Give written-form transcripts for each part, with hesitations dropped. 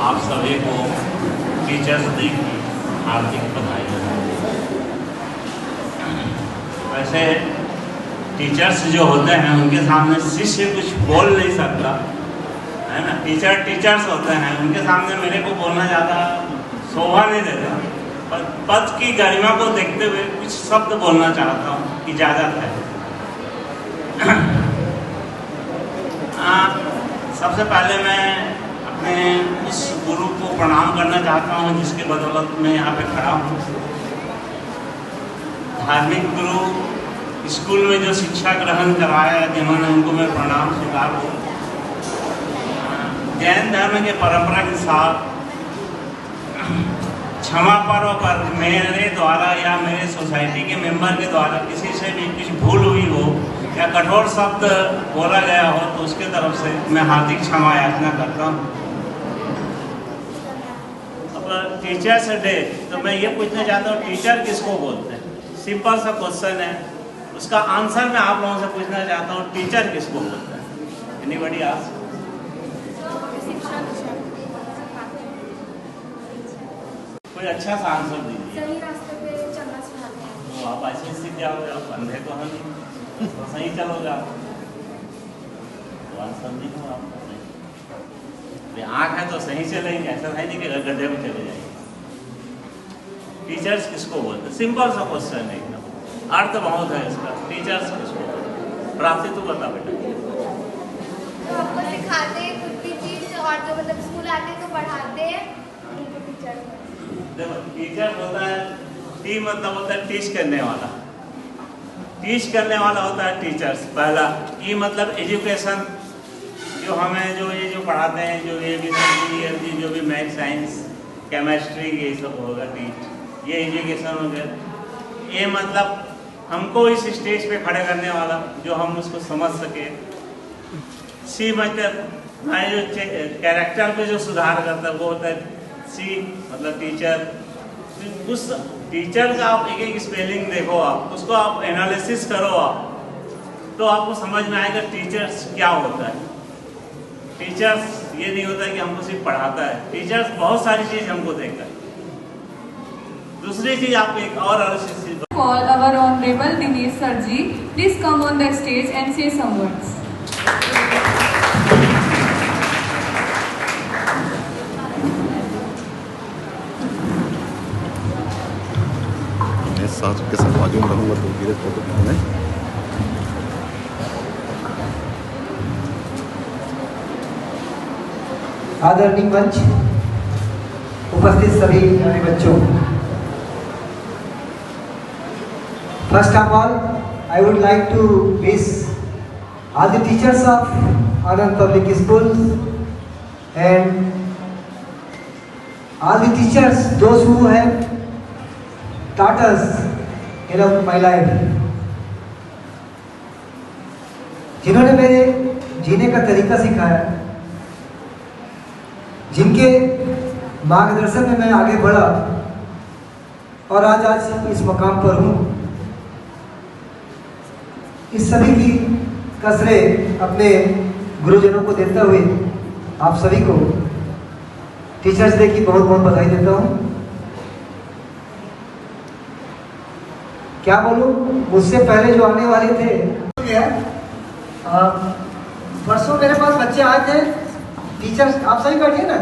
आप सभी को टीचर्स डे की हार्दिक बधाई। वैसे टीचर्स जो होते हैं उनके सामने शिष्य कुछ बोल नहीं सकता है ना। टीचर्स होते हैं, उनके सामने मेरे को बोलना ज़्यादा शोभा नहीं देता, पर पद की गरिमा को देखते हुए कुछ शब्द बोलना चाहता हूँ, इजाज़त है। सबसे पहले मैं अपने उस गुरु को प्रणाम करना चाहता हूँ जिसके बदौलत मैं यहाँ पे खड़ा हूँ। धार्मिक गुरु, स्कूल में जो शिक्षा ग्रहण कराया, जिन्होंने उनको मैं प्रणाम स्वीकार हूँ। जैन धर्म के परंपरा के साथ क्षमा पर्व पर मेरे द्वारा या मेरे सोसाइटी के मेंबर के द्वारा किसी से भी कुछ भूल हुई हो या कठोर शब्द बोला गया हो तो उसके तरफ से मैं हार्दिक क्षमा याचना करता हूँ। अब टीचर्स डे, तो मैं ये पूछना चाहता हूँ, टीचर किसको बोलते हैं? सिंपल सा क्वेश्चन है, उसका आंसर मैं आप लोगों से पूछना चाहता हूँ, टीचर किसको बोलते हैं? Anybody ask? कोई अच्छा सा आंसर दीजिए। सही रास्ते पे चलना सिखाते हैं। तो आप ऐसे सीख जाओगे, आप अंधे तो हम नहीं, तो सही चलोगे आप, तो आंसर नहीं हो आप सही। आँख है तो सही चलेंगे, ऐसा है नहीं कि गड्ढे में चले जाएंगे। टीचर्स किसको बोलते हैं? सिंपल सा क्वेश्चन है एकदम, अर्थ बहुत है इसका। टीचर्स किसको बोलते हैं? प्राप्ति तू बता बेटा। तो हमको सिखाते हैं कुछ भी चीज़, और जो मतलब स्कूल आते हैं तो पढ़ाते हैं, उनको टीचर। देखो टीचर होता है, टी मतलब होता है टीच करने वाला। टीच करने वाला होता है टीचर्स पहला। ई मतलब एजुकेशन, जो हमें जो ये जो पढ़ाते हैं, जो ये भी जो भी मैथ साइंस केमिस्ट्री ये सब होगा टीच, ये एजुकेशन हो गया। ये मतलब हमको इस स्टेज पे खड़े करने वाला, जो हम उसको समझ सके। सी मतलब हमारे जो कैरेक्टर पे जो सुधार करता है वो होता है सी, मतलब टीचर। उस टीचर का आप एक एक स्पेलिंग देखो, आप उसको आप एनालिसिस करो आप, तो आपको समझ में आएगा टीचर्स क्या होता है। टीचर्स ये नहीं होता है कि हमको सिर्फ पढ़ाता है, टीचर्स बहुत सारी चीज़ हमको देता है। दूसरी चीज़ आपको एक और चीज़ Call our Honorable Dinesh Sir ji. Please come on the stage and say some words. साथ के साथ बाजू में रहूँगा तो मेरे फोटो खींचना है। आदरणीय मंच, उपस्थित सभी प्यारे बच्चों, first of all I would like to wish all the teachers of Anand public schools and all the teachers those who have taught us in my life, जिन्होंने मेरे जीने का तरीका सिखाया, जिनके मार्गदर्शन में मैं आगे बढ़ा और आज इस मकाम पर हूँ। इस सभी की कसरे अपने गुरुजनों को देते हुए आप सभी को टीचर्स डे की बहुत बहुत बधाई देता हूँ। क्या बोलूं, मुझसे पहले जो आने वाले थे, परसों मेरे पास बच्चे आए थे, टीचर्स आप सही बैठे ना,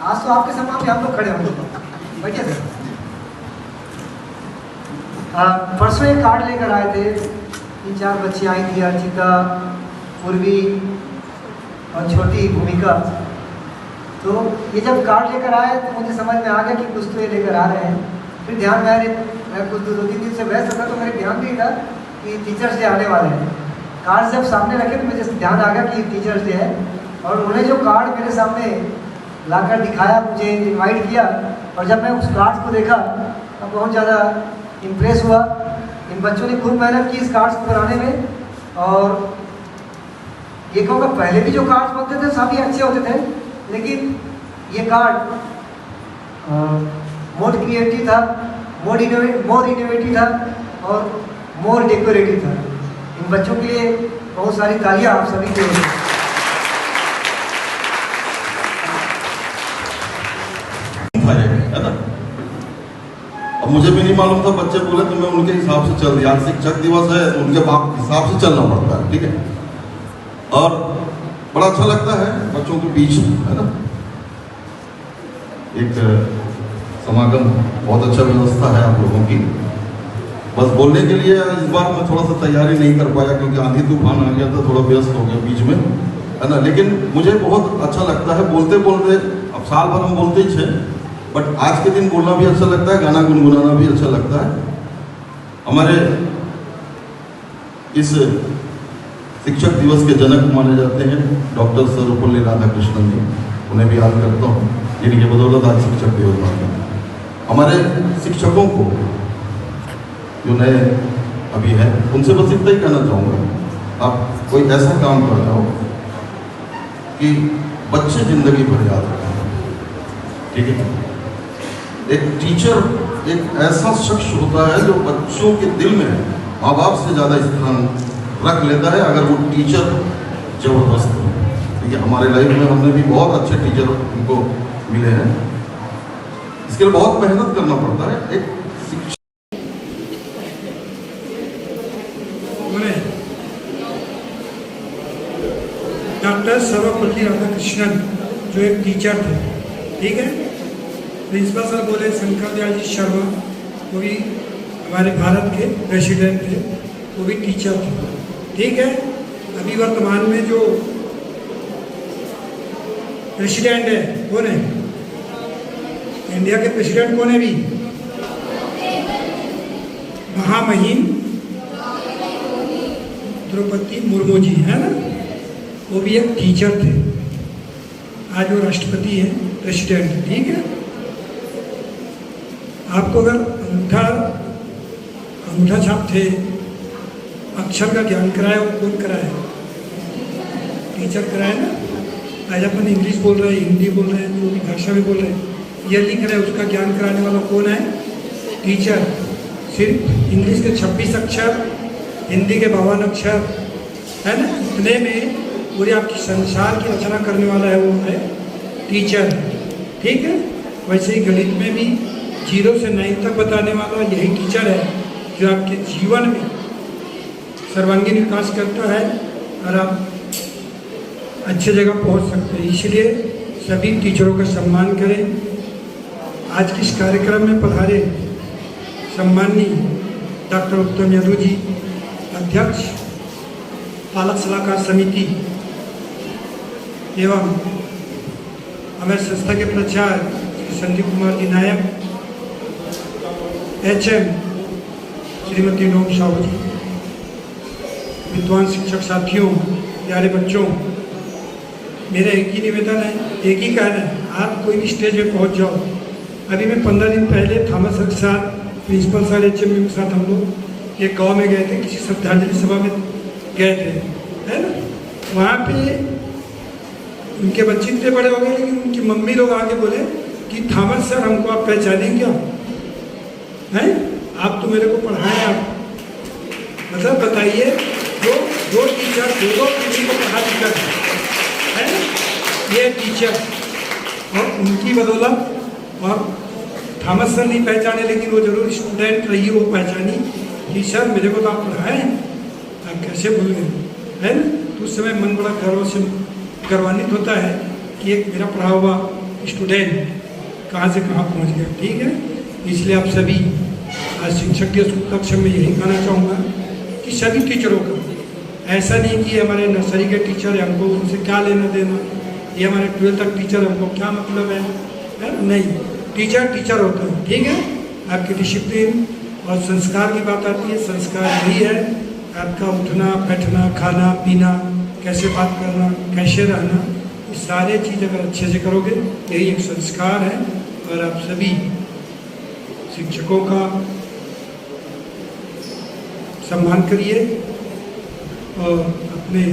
आज तो आपके सामने हम लोग खड़े होंगे, बैठे थे। परसों एक कार्ड लेकर आए थे, 3-4 बच्चे आई थी, अर्चिता, पूर्वी और छोटी भूमिका। तो ये जब कार्ड लेकर आए तो मुझे समझ में आ गया कि कुछ तो ये लेकर आ रहे हैं। फिर ध्यान में मैं कुछ 2-3 दिन से व्यस्त था तो मेरे ध्यान भी था कि टीचर्स डे आने वाले हैं। कार्ड जब सामने रखे तो मुझे ध्यान आ गया कि टीचर्स डे है, और उन्होंने जो कार्ड मेरे सामने लाकर दिखाया, मुझे इनवाइट किया, और जब मैं उस कार्ड को देखा तो बहुत ज़्यादा इम्प्रेस हुआ। इन बच्चों ने खूब मेहनत की इस कार्ड्स को बनाने में, और ये कहूँगा पहले भी जो कार्ड्स बनते थे सभी अच्छे होते थे, लेकिन ये कार्ड मोर क्रिएटिव था, मोर इनोवेटिव था और मोर डेकोरेटिव था। इन बच्चों के लिए बहुत सारी तालियां आप सभी के। सिखाया है ना। अब मुझे भी नहीं मालूम था, बच्चे बोले तो मैं उनके हिसाब से चल दिया। आज शिक्षक दिवस है तो उनके हिसाब से चलना पड़ता है, ठीक है। और बड़ा अच्छा लगता है बच्चों के बीच, है ना, एक समागम, बहुत अच्छा व्यवस्था है आप लोगों की। बस बोलने के लिए इस बार मैं थोड़ा सा तैयारी नहीं कर पाया क्योंकि आंधी तूफान आ गया था, थोड़ा व्यस्त हो गया बीच में, है ना। लेकिन मुझे बहुत अच्छा लगता है बोलते बोलते। अब साल भर हम बोलते ही थे, बट आज के दिन बोलना भी अच्छा लगता है, गाना गुनगुनाना भी अच्छा लगता है। हमारे इस शिक्षक दिवस के जनक माने जाते हैं डॉक्टर सर्वपल्ली राधाकृष्णन जी, उन्हें भी याद करता हूँ, जिनकी बदौलत आज शिक्षक दिवस मनाते हैं। हमारे शिक्षकों को जो नए अभी हैं, उनसे बस इतना ही कहना चाहूँगा, आप कोई ऐसा काम कर जाओ कि बच्चे जिंदगी भर याद रखें, ठीक है। एक टीचर एक ऐसा शख्स होता है जो बच्चों के दिल में माँ बाप से ज़्यादा स्थान रख लेता है अगर वो टीचर जबरदस्त हो। ठीक है, हमारे लाइफ में हमने भी बहुत अच्छे टीचर उनको मिले हैं। इसके लिए बहुत मेहनत करना पड़ता है। एक डॉक्टर सर्वपल्ली राधाकृष्णन जो एक टीचर थे, ठीक है। प्रिंसिपल सर बोले शंकर दयाल जी शर्मा, वो भी हमारे भारत के प्रेसिडेंट थे, वो भी टीचर थे, ठीक है। अभी वर्तमान में जो प्रेसिडेंट है कौन है? इंडिया के प्रेसिडेंट कौन है? भी महामहिम द्रौपदी मुर्मू जी, है ना, वो भी एक टीचर थे। आज वो राष्ट्रपति हैं, प्रेसिडेंट, ठीक है। आपको अगर अंगूठा छाप थे, अक्षर का ज्ञान कराया, वो कौन कराया? टीचर कराया ना। आज अपन इंग्लिश बोल रहे हैं, हिंदी बोल रहे हैं, जो भी भाषा में बोल रहे हैं, ये लिख रहे हैं, उसका ज्ञान कराने वाला कौन है? टीचर। सिर्फ इंग्लिश के 26 अक्षर, हिंदी के 52 अक्षर, है ना, इतने में पूरी आपकी संसार की रचना करने वाला है, वो है टीचर, ठीक है। वैसे ही गणित में भी 0 से 9 तक बताने वाला यही टीचर है, जो आपके जीवन में सर्वांगीण विकास करता है और आप अच्छे जगह पहुंच सकते हैं। इसलिए सभी टीचरों का सम्मान करें। आज के इस कार्यक्रम में पधारे सम्माननीय डॉक्टर उत्तम यादव जी, अध्यक्ष पालक सलाहकार समिति, एवं हमारे संस्था के प्राचार्य संदीप कुमार जी नायक, HM श्रीमती नोम साहू जी, विद्वान शिक्षक साथियों, प्यारे बच्चों, मेरा एक ही निवेदन है, एक ही कहना है, आप कोई भी स्टेज पे पहुंच जाओ। अभी मैं 15 दिन पहले थॉमस सर के साथ, प्रिंसिपल सर HM के साथ हम लोग एक गांव में गए थे, किसी श्रद्धांजलि सभा में गए थे, है ना। वहाँ पे उनके बच्चे इतने बड़े हो गए, लेकिन उनकी मम्मी लोग आके बोले कि थॉमस सर हमको आप पहचानें क्या? हैं, आप तो मेरे को पढ़ाएं। आप मतलब बताइए, जो टीचर दो पीढ़ी को पढ़ा चुका है, ये टीचर, और उनकी बदौलत, और थॉमस सर नहीं पहचाने लेकिन वो जरूर स्टूडेंट रही, वो पहचानी कि सर मेरे को तो आप पढ़ाएं, आप कैसे भूल गए, है ना। तो उस समय मन बड़ा गर्वान्वित होता है कि एक मेरा पढ़ा हुआ स्टूडेंट कहाँ से कहाँ पहुँच गया, ठीक है। इसलिए आप सभी आज शिक्षक दिवस उपलक्ष्य में यही कहना चाहूँगा कि सभी टीचरों का, ऐसा नहीं कि हमारे नर्सरी के टीचर है, हमको उनसे क्या लेना देना, ये हमारे 12th तक टीचर, हमको क्या मतलब है? नहीं, टीचर होता है, ठीक है। आपकी डिसिप्लिन और संस्कार की बात आती है, संस्कार यही है आपका उठना बैठना, खाना पीना, कैसे बात करना, कैसे रहना, ये सारे चीज़ अगर अच्छे से करोगे, यही एक संस्कार है। और आप सभी शिक्षकों का सम्मान करिए और अपने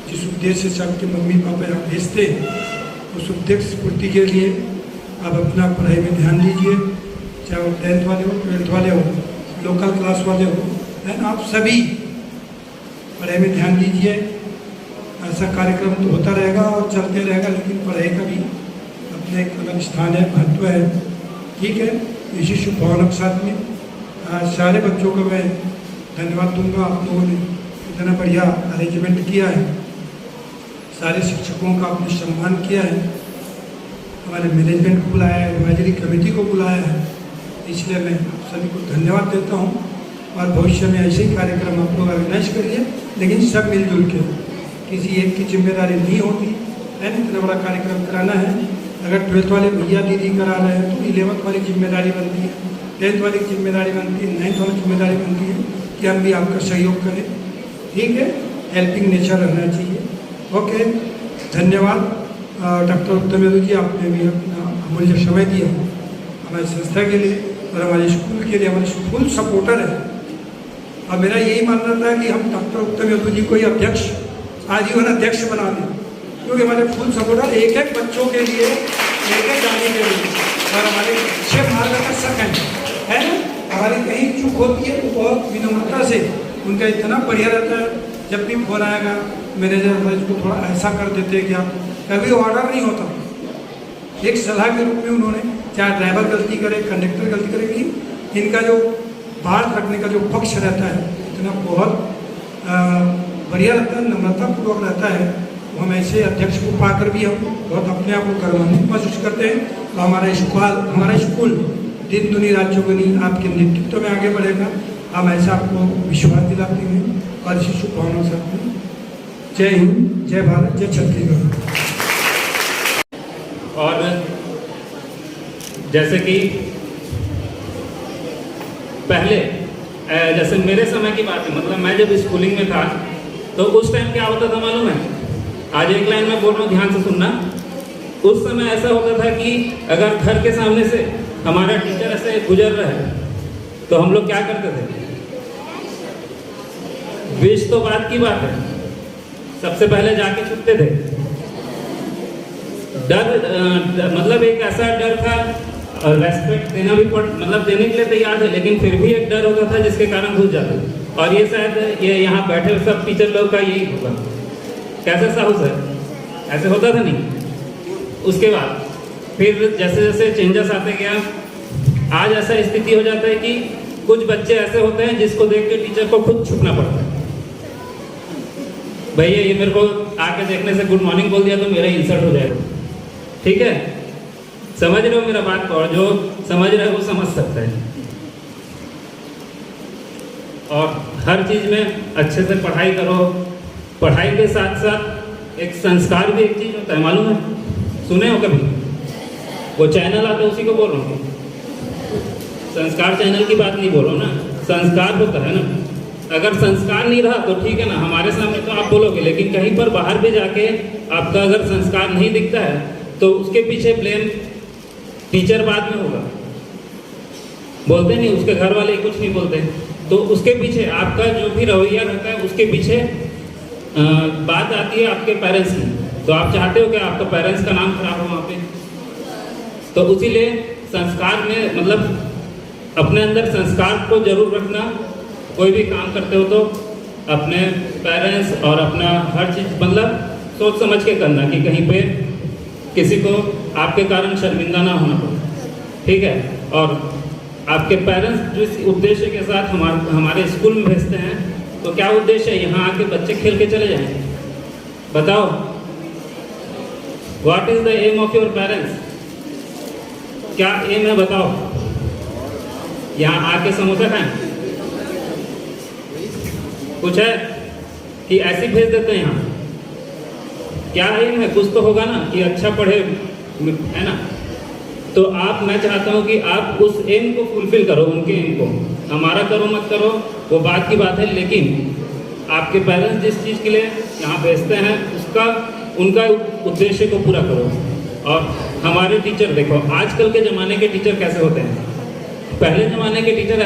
जिस उद्देश्य से आपके मम्मी पापा यहाँ भेजते हैं, उस उद्देश्य पूर्ति के लिए आप अपना पढ़ाई में ध्यान दीजिए, चाहे वो 10th वाले हो, 12th वाले हो, लोकल क्लास वाले हो, है ना। आप सभी पढ़ाई में ध्यान दीजिए। ऐसा कार्यक्रम तो होता रहेगा और चलते रहेगा, लेकिन पढ़ाई का भी अपना एक अलग स्थान है, महत्व है। ठीक है, इसी शुभभावना के साथ में सारे बच्चों को मैं धन्यवाद दूंगा। आप लोगों ने इतना बढ़िया अरेंजमेंट किया है, सारे शिक्षकों का आपने सम्मान किया है, हमारे मैनेजमेंट को बुलाया है, एडवाइजरी कमेटी को बुलाया है, इसलिए मैं आप सभी को धन्यवाद देता हूँ। और भविष्य में ऐसे ही कार्यक्रम आप लोग ऑर्गेनाइज करिए, लेकिन सब मिलजुल के, किसी एक की जिम्मेदारी नहीं होती है। इतना बड़ा कार्यक्रम कराना है, अगर 12th वाले भैया दीदी करा रहे हैं तो 11th वाली जिम्मेदारी बनती है, 10th वाली जिम्मेदारी बनती है, 9th वाली जिम्मेदारी बनती है कि हम भी आपका सहयोग करें। ठीक है, हेल्पिंग नेचर रहना चाहिए। ओके, धन्यवाद डॉक्टर उत्तम यादव जी, आपने भी अपना अमूल्य समय दिया हमारी संस्था के लिए और हमारे स्कूल के लिए। हमारे फुल सपोर्टर है और मेरा यही मानना था कि हम डॉक्टर उत्तम यादव जी को ही अध्यक्ष, आजीवन अध्यक्ष बना दें, क्योंकि हमारे फुल सपोर्टर एक एक बच्चों के लिए, एक एक गाने के लिए और हमारे अच्छे मार्गदर्शक है ना। हमारी कहीं चूक होती है तो बहुत विनम्रता से उनका इतना बढ़िया रहता है। जब भी फोन आएगा मैनेजर इसको थोड़ा ऐसा कर देते क्या, कभी ऑर्डर नहीं होता, एक सलाह के रूप में उन्होंने, चाहे ड्राइवर गलती करे, कंडक्टर गलती करे, कि इनका जो बात रखने का जो पक्ष रहता है इतना बहुत बढ़िया रहता है, नम्रतापूर्वक रहता है। तो हम ऐसे अध्यक्ष को पाकर भी हम बहुत अपने आप को गर्वान्वित महसूस करते हैं। तो हमारा स्कूल दिन दुनी रात चौगुनी आपके नेतृत्व में आगे बढ़ेगा, हम ऐसा आपको विश्वास दिलाते हैं। और इसी शुभकामनाओं के साथ में जय हिंद, जय भारत, जय छत्तीसगढ़। और जैसे कि पहले, जैसे मेरे समय की बात है, मतलब मैं जब स्कूलिंग में था तो उस टाइम क्या होता था मालूम है? आज एक लाइन में बोल रहा हूँ, ध्यान से सुनना। उस समय ऐसा होता था कि अगर घर के सामने से हमारा टीचर ऐसे गुजर रहा है तो हम लोग क्या करते थे? विश तो बात की बात है, सबसे पहले जाके छुपते थे। डर मतलब एक ऐसा डर था, रेस्पेक्ट देना भी मतलब देने के लिए तैयार थे, लेकिन फिर भी एक डर होता था जिसके कारण घुस जाते। और ये शायद ये यहाँ बैठे सब टीचर लोग का यही होगा। कैसे साहू सर, ऐसे होता था नहीं। उसके बाद फिर जैसे जैसे चेंजेस आते गया, आज ऐसा स्थिति हो जाता है कि कुछ बच्चे ऐसे होते हैं जिसको देख के टीचर को खुद छुपना पड़ता है। भैया ये मेरे को आके देखने से गुड मॉर्निंग बोल दिया तो मेरा इंसल्ट हो जाएगा। ठीक है, समझ रहे हो मेरा बात को? और जो समझ रहे हो वो समझ सकता है। और हर चीज में अच्छे से पढ़ाई करो। पढ़ाई के साथ साथ एक संस्कार भी एक चीज होता है, मालूम है? सुने हो कभी? वो चैनल आता है उसी को बोल रहा हूँ, संस्कार चैनल की बात नहीं बोल रहा हूँ ना। संस्कार होता है ना, अगर संस्कार नहीं रहा तो ठीक है ना, हमारे सामने तो आप बोलोगे, लेकिन कहीं पर बाहर भी जाके आपका अगर संस्कार नहीं दिखता है तो उसके पीछे ब्लेम टीचर बाद में होगा। बोलते नहीं, उसके घर वाले कुछ नहीं बोलते, तो उसके पीछे आपका जो भी रवैया रहता है उसके पीछे बात आती है आपके पेरेंट्स की। तो आप चाहते हो कि आपका पेरेंट्स का नाम खराब हो वहाँ पे, तो उसीलिए संस्कार में मतलब अपने अंदर संस्कार को जरूर रखना। कोई भी काम करते हो तो अपने पेरेंट्स और अपना हर चीज़ मतलब सोच समझ के करना कि कहीं पे किसी को आपके कारण शर्मिंदा ना होना पड़े। ठीक है, और आपके पेरेंट्स जिस उद्देश्य के साथ हमारे स्कूल में भेजते हैं तो क्या उद्देश्य है? यहाँ आके बच्चे खेल के चले जाएं? बताओ, what is the aim of your parents? क्या एम है बताओ? यहाँ आके समोसा खाएं? कुछ है कि ऐसे भेज देते हैं यहाँ? क्या एम है? कुछ तो होगा ना कि अच्छा पढ़े, है ना? तो मैं चाहता हूँ कि आप उस एम को फुलफिल करो, उनके एम को। हमारा करो मत करो वो बात की बात है, लेकिन आपके पेरेंट्स जिस चीज़ के लिए यहाँ भेजते हैं उनका उद्देश्य को पूरा करो। और हमारे टीचर देखो, आजकल के ज़माने के टीचर कैसे होते हैं, पहले ज़माने के टीचर